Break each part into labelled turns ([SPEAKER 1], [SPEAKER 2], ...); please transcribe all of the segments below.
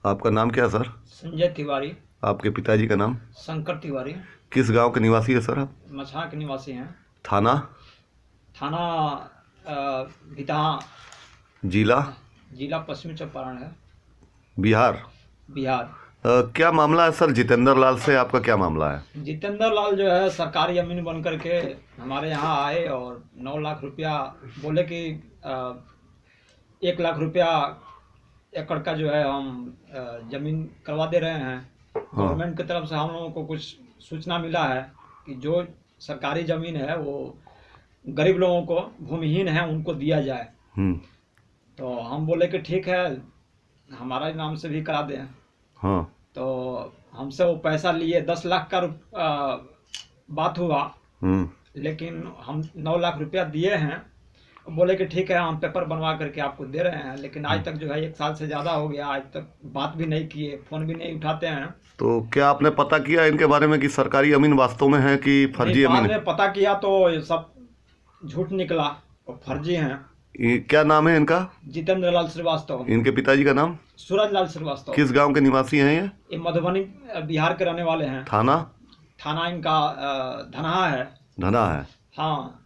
[SPEAKER 1] आपका नाम क्या है सर?
[SPEAKER 2] संजय तिवारी।
[SPEAKER 1] आपके पिताजी का नाम?
[SPEAKER 2] शंकर तिवारी।
[SPEAKER 1] किस गांव के निवासी है सर आप?
[SPEAKER 2] मछहा के निवासी हैं।
[SPEAKER 1] थाना?
[SPEAKER 2] थाना भितहा।
[SPEAKER 1] जिला?
[SPEAKER 2] जिला पश्चिमी चंपारण है,
[SPEAKER 1] बिहार?
[SPEAKER 2] बिहार।
[SPEAKER 1] क्या मामला है सर? जितेंद्र लाल से आपका क्या मामला है?
[SPEAKER 2] जितेंद्र लाल जो है सरकारी अमीन बन करके हमारे यहाँ आए और 9 लाख रुपया बोले कि 1 लाख रुपया एकड़ का जो है हम जमीन करवा दे रहे हैं। गवर्नमेंट की तरफ से हम लोगों को कुछ सूचना मिला है कि जो सरकारी जमीन है वो गरीब लोगों को, भूमिहीन है, उनको दिया जाए। तो हम बोले कि ठीक है, हमारा नाम से भी करा दें।
[SPEAKER 1] हाँ।
[SPEAKER 2] तो हमसे वो पैसा लिए, 10 लाख का बात हुआ, लेकिन हम 9 लाख रुपया दिए हैं। बोले कि ठीक है, हम पेपर बनवा करके आपको दे रहे हैं, लेकिन आज तक जो है 1 साल से ज़्यादा हो गया, आज तक बात भी नहीं किए, फ़ोन भी नहीं उठाते हैं।
[SPEAKER 1] तो क्या आपने पता किया इनके बारे में कि सरकारी अमीन वास्तव में है कि फर्जी अमीन है?
[SPEAKER 2] बाद में पता किया तो ये सब झूठ निकला और फर्जी हैं।
[SPEAKER 1] क्या नाम है इनका?
[SPEAKER 2] जितेंद्र लाल श्रीवास्तव।
[SPEAKER 1] इनके पिताजी का नाम?
[SPEAKER 2] सूरज लाल श्रीवास्तव।
[SPEAKER 1] किस गांव के निवासी हैं
[SPEAKER 2] ये मधुबनी बिहार के रहने वाले हैं।
[SPEAKER 1] थाना?
[SPEAKER 2] थाना इनका धनहा है।
[SPEAKER 1] धना है।
[SPEAKER 2] हाँ।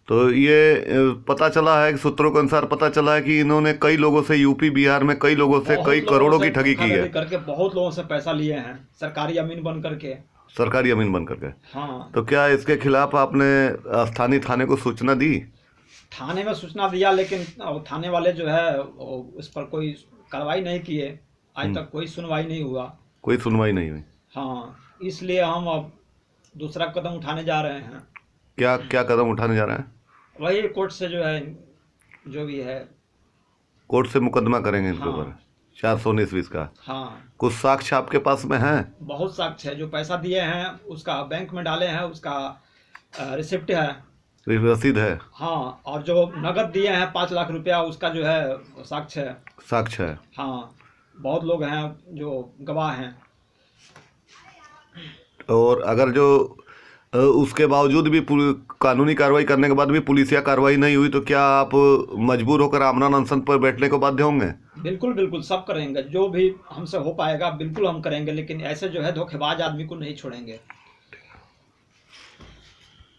[SPEAKER 1] तो ये पता चला है कि सूत्रों के अनुसार पता चला है कि इन्होंने कई लोगों से, यूपी बिहार में कई लोगों से कई करोड़ों की ठगी की है
[SPEAKER 2] करके, बहुत लोगों से पैसा लिए हैं सरकारी अमीन बन करके।
[SPEAKER 1] सरकारी अमीन बन करके।
[SPEAKER 2] हाँ।
[SPEAKER 1] तो क्या इसके खिलाफ आपने स्थानीय थाने को सूचना दी?
[SPEAKER 2] थाने में सूचना दिया, लेकिन थाने वाले जो है उस पर कोई कार्रवाई नहीं किए। आज तक कोई सुनवाई नहीं हुआ।
[SPEAKER 1] कोई सुनवाई नहीं हुई?
[SPEAKER 2] हाँ, इसलिए हम अब दूसरा कदम उठाने जा रहे हैं।
[SPEAKER 1] क्या क्या कदम उठाने जा रहे हैं?
[SPEAKER 2] वही कोर्ट से जो है, जो भी है,
[SPEAKER 1] कोर्ट से मुकदमा करेंगे इनके
[SPEAKER 2] हाँ।
[SPEAKER 1] ऊपर 419 का।
[SPEAKER 2] हाँ,
[SPEAKER 1] कुछ साक्ष्य आपके पास में है?
[SPEAKER 2] बहुत साक्ष्य है। जो पैसा दिए हैं उसका बैंक में डाले हैं, उसका रिसिप्ट है,
[SPEAKER 1] रसीद है।
[SPEAKER 2] हाँ। और जो नगद दिए हैं 5 लाख रुपया, उसका जो है साक्ष्य है।
[SPEAKER 1] साक्ष्य है।
[SPEAKER 2] हाँ, बहुत लोग हैं जो गवाह हैं।
[SPEAKER 1] और अगर जो उसके बावजूद भी कानूनी कार्रवाई करने के बाद भी पुलिसिया कार्रवाई नहीं हुई तो क्या आप मजबूर होकर आमरण अनशन पर बैठने को बाध्य होंगे?
[SPEAKER 2] बिल्कुल बिल्कुल, सब करेंगे, जो भी हमसे हो पाएगा बिल्कुल हम करेंगे, लेकिन ऐसे जो है धोखेबाज आदमी को नहीं छोड़ेंगे।